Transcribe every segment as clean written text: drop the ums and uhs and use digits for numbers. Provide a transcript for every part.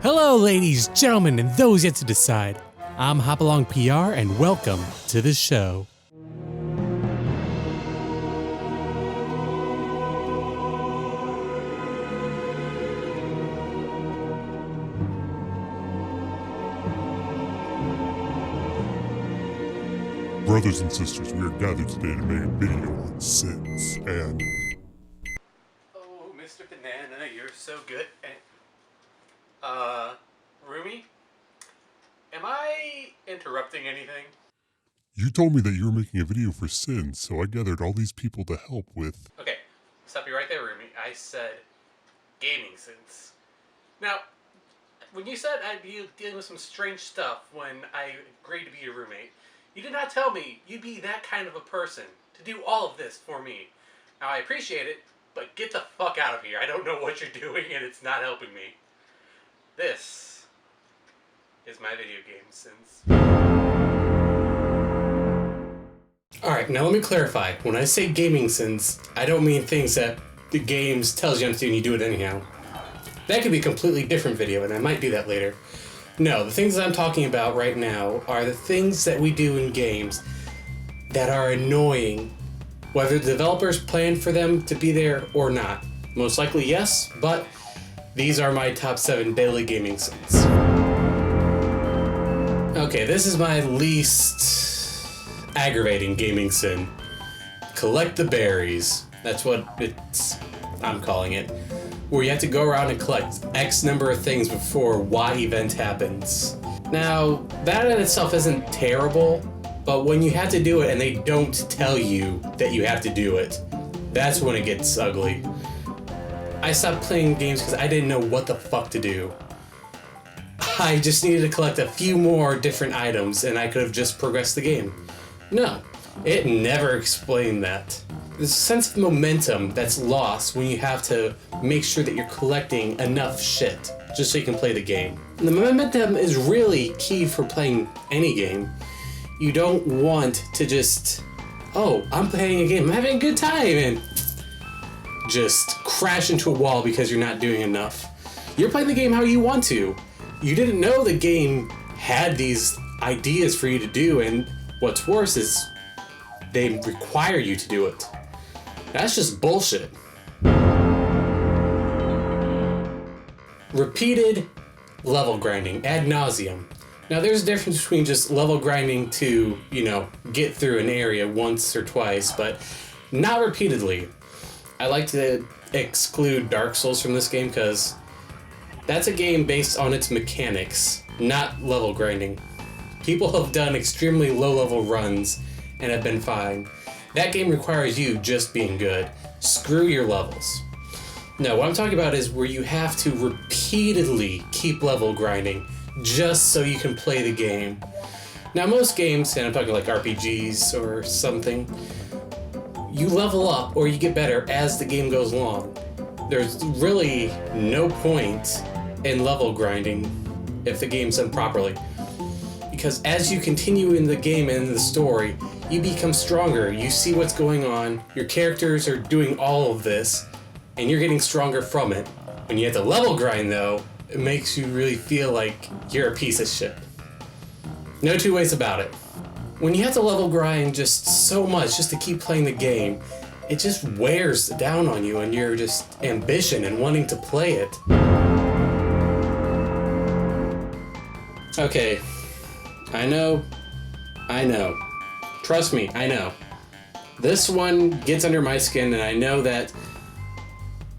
Hello, ladies, gentlemen, and those yet to decide. I'm Hopalong PR, and welcome to the show. Brothers and sisters, we are gathered today to make a video on sins and... Oh, Mr. Banana, you're so good. Rumi? Am I interrupting anything? You told me that you were making a video for sins, so I gathered all these people to help with... Okay, stop you right there, Rumi. I said gaming sins. Now, when you said I'd be dealing with some strange stuff when I agreed to be your roommate, you did not tell me you'd be that kind of a person to do all of this for me. Now, I appreciate it, but get the fuck out of here. I don't know what you're doing and it's not helping me. This is my video game sins. Alright, now let me clarify. When I say gaming sins, I don't mean things that the games tells you to do and you do it anyhow. That could be a completely different video and I might do that later. No, the things that I'm talking about right now are the things that we do in games that are annoying, whether the developers plan for them to be there or not. Most likely yes, but these are my top 7 daily gaming sins. Okay, this is my least aggravating gaming sin. Collect the berries. That's what I'm calling it. Where you have to go around and collect X number of things before Y event happens. Now, that in itself isn't terrible, but when you have to do it and they don't tell you that you have to do it, that's when it gets ugly. I stopped playing games because I didn't know what the fuck to do. I just needed to collect a few more different items and I could have just progressed the game. No, it never explained that. There's a sense of momentum that's lost when you have to make sure that you're collecting enough shit just so you can play the game. And the momentum is really key for playing any game. You don't want to just, oh, I'm playing a game, I'm having a good time, and just crash into a wall because you're not doing enough. You're playing the game how you want to. You didn't know the game had these ideas for you to do, and what's worse is they require you to do it. That's just bullshit. Repeated level grinding ad nauseum. Now there's a difference between just level grinding to, get through an area once or twice, but not repeatedly. I like to exclude Dark Souls from this game because that's a game based on its mechanics, not level grinding. People have done extremely low-level runs and have been fine. That game requires you just being good. Screw your levels. No, what I'm talking about is where you have to repeatedly keep level grinding just so you can play the game. Now most games, and I'm talking like RPGs or something, you level up or you get better as the game goes along. There's really no point in level grinding if the game's done properly. Because as you continue in the game and in the story, you become stronger, you see what's going on, your characters are doing all of this, and you're getting stronger from it. When you have to level grind though, it makes you really feel like you're a piece of shit. No two ways about it. When you have to level grind just so much just to keep playing the game, it just wears down on you and your just ambition and wanting to play it. Okay, I know. Trust me, I know. This one gets under my skin and I know that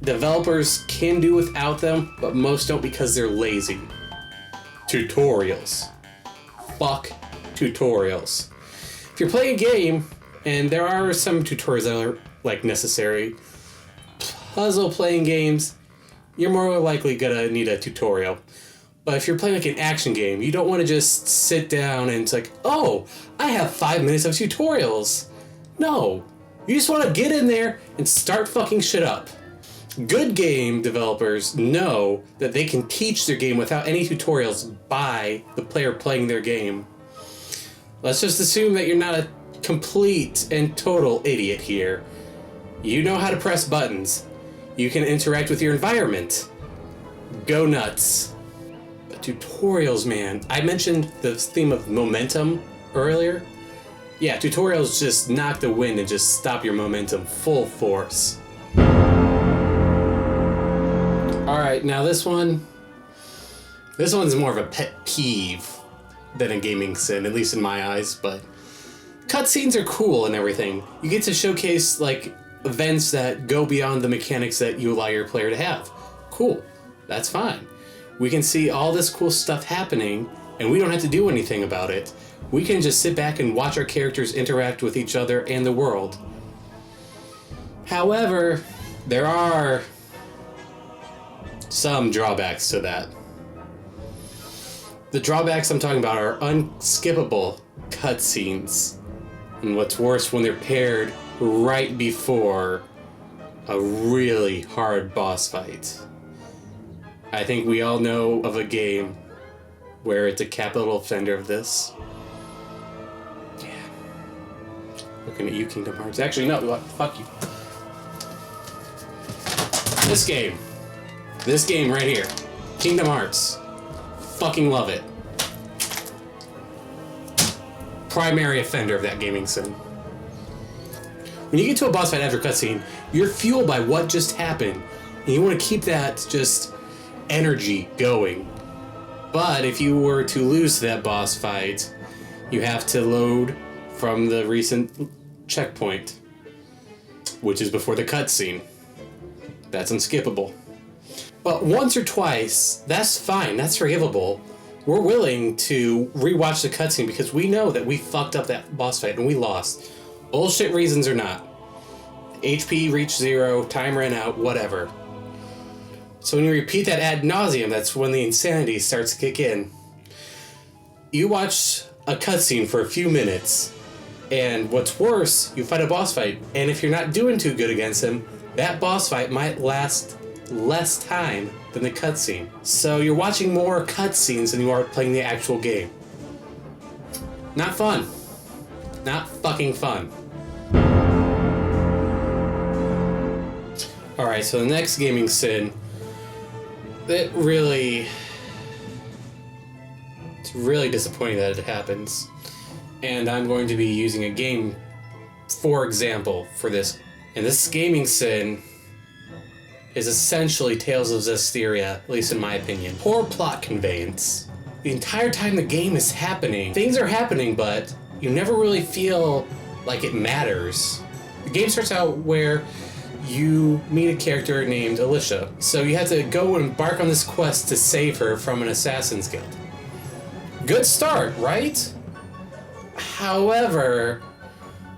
developers can do without them, but most don't because they're lazy. Tutorials. Fuck tutorials. If you're playing a game, and there are some tutorials that are necessary, puzzle playing games, you're more likely gonna need a tutorial. But if you're playing like an action game, you don't want to just sit down and it's like, oh, I have 5 minutes of tutorials. No, you just want to get in there and start fucking shit up. Good game developers know that they can teach their game without any tutorials by the player playing their game. Let's just assume that you're not a complete and total idiot here. You know how to press buttons. You can interact with your environment. Go nuts. Tutorials, man. I mentioned the theme of momentum earlier. Yeah, tutorials just knock the wind and just stop your momentum full force. Alright, now this one's more of a pet peeve than a gaming sin, at least in my eyes, but cutscenes are cool and everything. You get to showcase, like, events that go beyond the mechanics that you allow your player to have. Cool. That's fine. We can see all this cool stuff happening, and we don't have to do anything about it. We can just sit back and watch our characters interact with each other and the world. However, there are some drawbacks to that. The drawbacks I'm talking about are unskippable cutscenes. And what's worse, when they're paired right before a really hard boss fight. I think we all know of a game where it's a capital offender of this. Yeah. Looking at you, Kingdom Hearts. Actually, no, what? Fuck you. This game. This game right here. Kingdom Hearts. Fucking love it. Primary offender of that gaming sin. When you get to a boss fight after cutscene, you're fueled by what just happened, and you want to keep that just energy going. But if you were to lose that boss fight, you have to load from the recent checkpoint, which is before the cutscene. That's unskippable. But once or twice, that's fine, that's forgivable. We're willing to rewatch the cutscene because we know that we fucked up that boss fight and we lost. Bullshit reasons or not. HP reached 0, time ran out, whatever. So when you repeat that ad nauseum, that's when the insanity starts to kick in. You watch a cutscene for a few minutes, and what's worse, you fight a boss fight, and if you're not doing too good against him, that boss fight might last less time than the cutscene. So you're watching more cutscenes than you are playing the actual game. Not fun. Not fucking fun. Alright, so the next gaming sin, it's really disappointing that it happens. And I'm going to be using a game, for example, for this. And this gaming sin is essentially Tales of Zestiria, at least in my opinion. Poor plot conveyance. The entire time the game is happening, things are happening, but you never really feel like it matters. The game starts out where you meet a character named Alicia. So you have to go and embark on this quest to save her from an assassin's guild. Good start, right? However,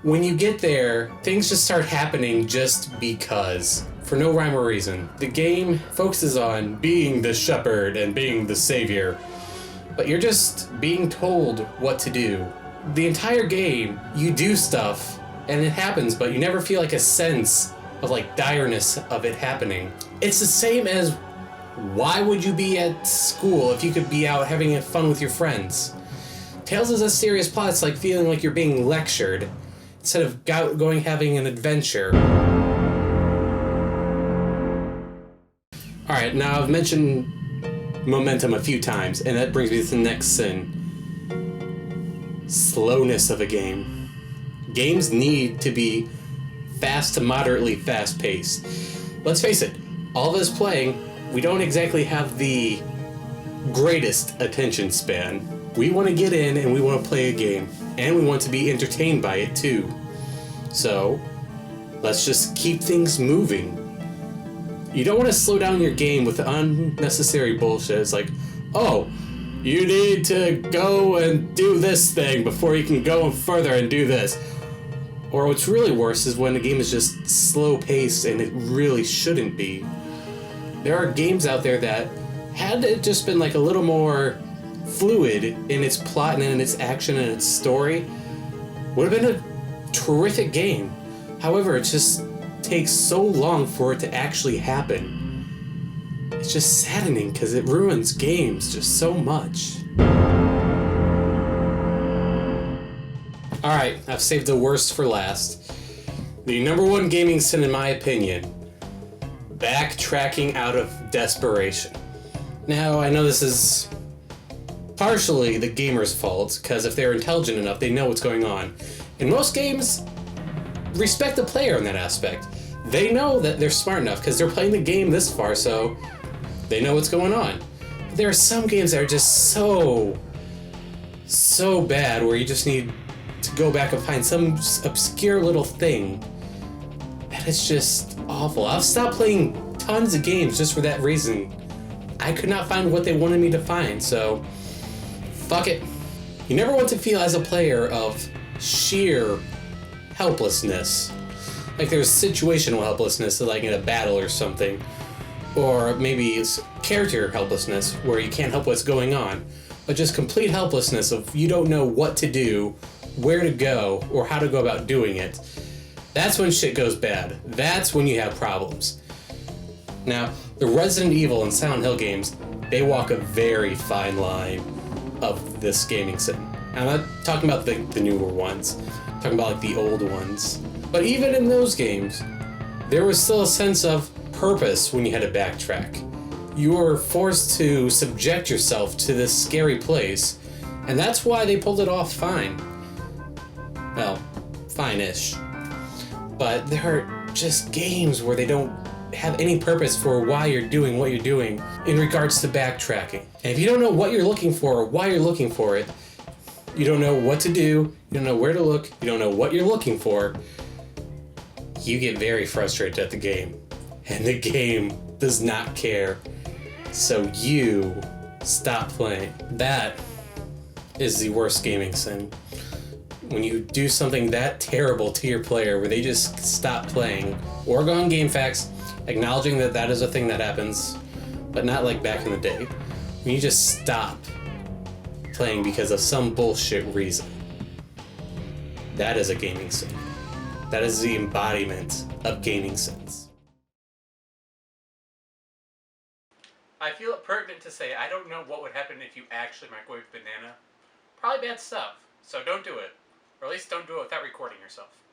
when you get there, things just start happening just because. For no rhyme or reason. The game focuses on being the shepherd and being the savior, but you're just being told what to do. The entire game, you do stuff, and it happens, but you never feel like a sense of like direness of it happening. It's the same as, why would you be at school if you could be out having fun with your friends? Tales of Zestiria's plot, it's like feeling like you're being lectured instead of going having an adventure. Alright, now I've mentioned momentum a few times, and that brings me to the next sin. Slowness of a game. Games need to be fast to moderately fast paced. Let's face it, all of us playing, we don't exactly have the greatest attention span. We want to get in and we want to play a game, and we want to be entertained by it too. So, let's just keep things moving. You don't want to slow down your game with unnecessary bullshit. It's like, oh, you need to go and do this thing before you can go further and do this. Or what's really worse is when a game is just slow-paced and it really shouldn't be. There are games out there that, had it just been like a little more fluid in its plot and in its action and its story, would have been a terrific game. However, it just takes so long for it to actually happen. It's just saddening because it ruins games just so much. Alright, I've saved the worst for last. The number one gaming sin in my opinion, backtracking out of desperation. Now, I know this is partially the gamer's fault, because if they're intelligent enough, they know what's going on. In most games, respect the player in that aspect. They know that they're smart enough because they're playing the game this far, so they know what's going on. But there are some games that are just so bad where you just need to go back and find some obscure little thing. And it's just awful. I've stopped playing tons of games just for that reason. I could not find what they wanted me to find, so fuck it. You never want to feel as a player of sheer helplessness. Like there's situational helplessness, like in a battle or something. Or maybe it's character helplessness, where you can't help what's going on. But just complete helplessness of you don't know what to do, where to go, or how to go about doing it. That's when shit goes bad. That's when you have problems. Now, the Resident Evil and Silent Hill games, they walk a very fine line of this gaming sin. I'm not talking about the newer ones. I'm talking about like the old ones. But even in those games, there was still a sense of purpose when you had to backtrack. You were forced to subject yourself to this scary place, and that's why they pulled it off fine. Well, fine-ish. But there are just games where they don't have any purpose for why you're doing what you're doing in regards to backtracking. And if you don't know what you're looking for or why you're looking for it, you don't know what to do, you don't know where to look, you don't know what you're looking for, you get very frustrated at the game. And the game does not care. So you stop playing. That is the worst gaming sin. When you do something that terrible to your player where they just stop playing, or go on GameFAQs, acknowledging that that is a thing that happens, but not like back in the day. When you just stop playing because of some bullshit reason. That is a gaming sin. That is the embodiment of gaming sins. I feel it pertinent to say I don't know what would happen if you actually microwave banana. Probably bad stuff, so don't do it. Or at least don't do it without recording yourself.